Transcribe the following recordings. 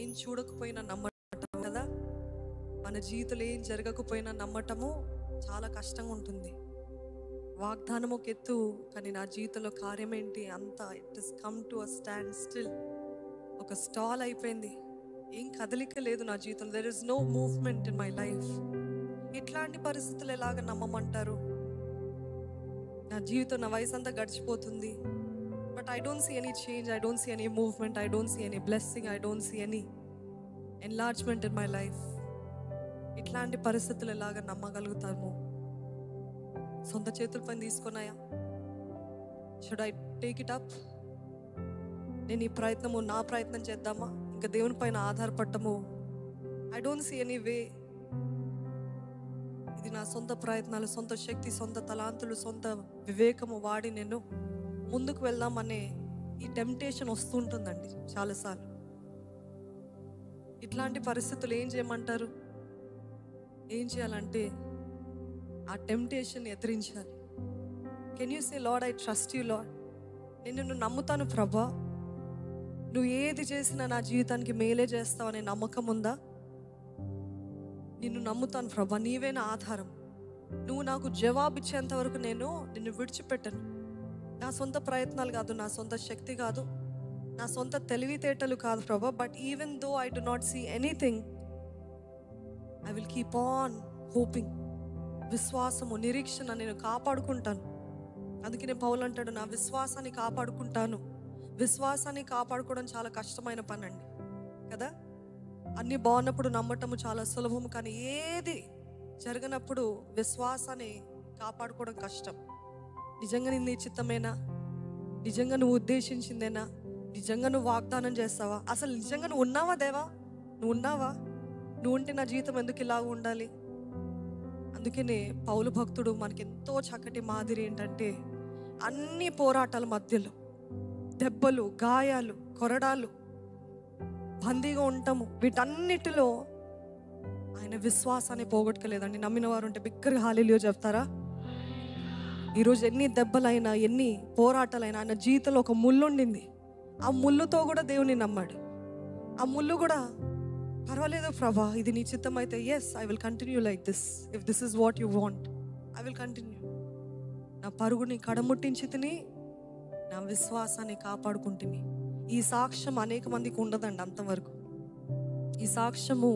ఏం చూడకపోయినా నమ్మటం కదా. మన జీవితంలో ఏం జరగకపోయినా నమ్మటము చాలా కష్టంగా ఉంటుంది. వాగ్దానం ఒక ఎత్తు, కానీ నా జీవితంలో కార్యం ఏంటి అంతా it is come to a standstill. ఒక స్టాల్ అయిపోయింది, ఏం కదలిక లేదు నా జీవితంలో. There is no movement in my life. ఇట్లాంటి పరిస్థితులు ఎలాగ నమ్మమంటారు? నా జీవితం, నా వయసు అంతా గడిచిపోతుంది, but I don't see any change, I don't see any movement, I don't see any blessing, I don't see any enlargement in my life. ఇట్లాంటి పరిస్థితులు ఎలాగ నమ్మగలుగుతాము? సొంత చేతుల పైన తీసుకున్నాయా? Should I take it up? నేను ఈ ప్రయత్నము నా ప్రయత్నం చేద్దామా? ఇంకా దేవుని పైన ఆధారపడటము I don't see any way. ఇది నా సొంత ప్రయత్నాలు, సొంత శక్తి, సొంత తలాంతులు, సొంత వివేకము వాడి నేను ముందుకు వెళ్దామనే ఈ టెంప్టేషన్ వస్తుంటుందండి చాలాసార్లు. ఇట్లాంటి పరిస్థితులు ఏం చేయమంటారు? ఏం చేయాలంటే ఆ టెంప్టేషన్ ఎదిరించాలి. Can you say lord, I trust you lord, నేను నిన్ను నమ్ముతాను ప్రభా, నువ్వు ఏది చేసినా నా జీవితానికి మేలే చేస్తావు అనే నమ్మకం ఉందా? నిన్ను నమ్ముతాను ప్రభా, నీవే నా ఆధారం, నువ్వు నాకు జవాబు ఇచ్చేంత వరకు నేను నిన్ను విడిచిపెట్టను. నా సొంత ప్రయత్నాలు కాదు, నా సొంత శక్తి కాదు, నా సొంత తెలివితేటలు కాదు ప్రభా, but even though I do not see anything, I will keep on hoping. విశ్వాసము, నిరీక్షణ నేను కాపాడుకుంటాను. అందుకనే పౌలు అంటాడు, నా విశ్వాసాన్ని కాపాడుకుంటాను. విశ్వాసాన్ని కాపాడుకోవడం చాలా కష్టమైన పని అండి కదా. అన్నీ బాగున్నప్పుడు నమ్మటము చాలా సులభము, కానీ ఏది జరగనప్పుడు విశ్వాసాన్ని కాపాడుకోవడం కష్టం. నిజంగా నీ చిత్తమేనా? నిజంగా నువ్వు ఉద్దేశించిందేనా? నిజంగా నువ్వు వాగ్దానం చేస్తావా? అసలు నిజంగా నువ్వు ఉన్నావా దేవా? నువ్వు ఉన్నావా? నువ్వు ఉంటే నా జీవితం ఎందుకు ఇలాగ ఉండాలి? అందుకనే పౌలు భక్తుడు మనకి ఎంతో చక్కటి మాదిరి. ఏంటంటే అన్ని పోరాటాల మధ్యలో, దెబ్బలు, గాయాలు, కొరడాలు, బందీగా ఉంటాము, వీటన్నిటిలో ఆయన విశ్వాసాన్ని పోగొట్టుకోలేదండి. నమ్మిన వారు ఉంటే బిగ్గరగా హల్లెలూయా చెప్తారా? ఈరోజు ఎన్ని దెబ్బలైనా, ఎన్ని పోరాటాలైనా, ఆయన జీవితంలో ఒక ముళ్ళు ఉండింది. ఆ ముళ్ళుతో కూడా దేవుని నమ్మాడు. ఆ ముళ్ళు కూడా పర్వాలేదు ప్రభా, ఇది నీ చిత్తం అయితే yes, I will continue like this. If this is what you want, I will continue. నా పరుగుని కడముట్టించి తిని నా విశ్వాసాన్ని కాపాడుకుంటుని. ఈ సాక్ష్యం అనేక మందికి ఉండదండి అంతవరకు. ఈ సాక్ష్యము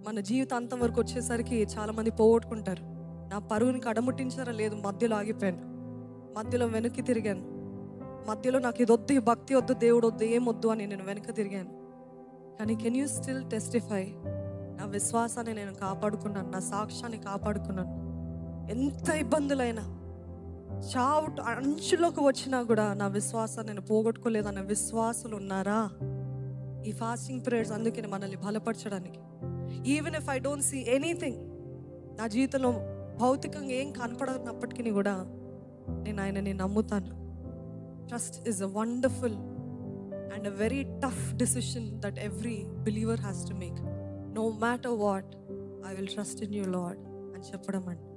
మన జీవితం అంతవరకు వచ్చేసరికి చాలామంది పోగొట్టుకుంటారు. నా పరుగుని కడముట్టించారా? లేదు, మధ్యలో ఆగిపోయాను, మధ్యలో వెనక్కి తిరిగాను, మధ్యలో నాకు ఇది వద్దు, ఈ భక్తి వద్దు, దేవుడు వద్దు, ఏం వద్దు అని నేను వెనక్కి తిరిగాను. కానీ కెన్ యూ స్టిల్ టెస్టిఫై? నా విశ్వాసాన్ని నేను కాపాడుకున్నాను, నా సాక్ష్యాన్ని కాపాడుకున్నాను. ఎంత ఇబ్బందులైనా, చావు అంచులోకి వచ్చినా కూడా నా విశ్వాసాన్ని నేను పోగొట్టుకోలేదన్న విశ్వాసులు ఉన్నారా? ఈ ఫాస్టింగ్ ప్రేయర్స్ అందుకని మనల్ని బలపరచడానికి. Even if I don't see anything, నా జీవితంలో భౌతికంగా ఏం కనపడనప్పటికీ కూడా నేను ఆయనని నమ్ముతాను. Trust is a wonderful and a very tough decision that every believer has to make. No matter what, I will trust in you, Lord, అని చెప్పడం అండి.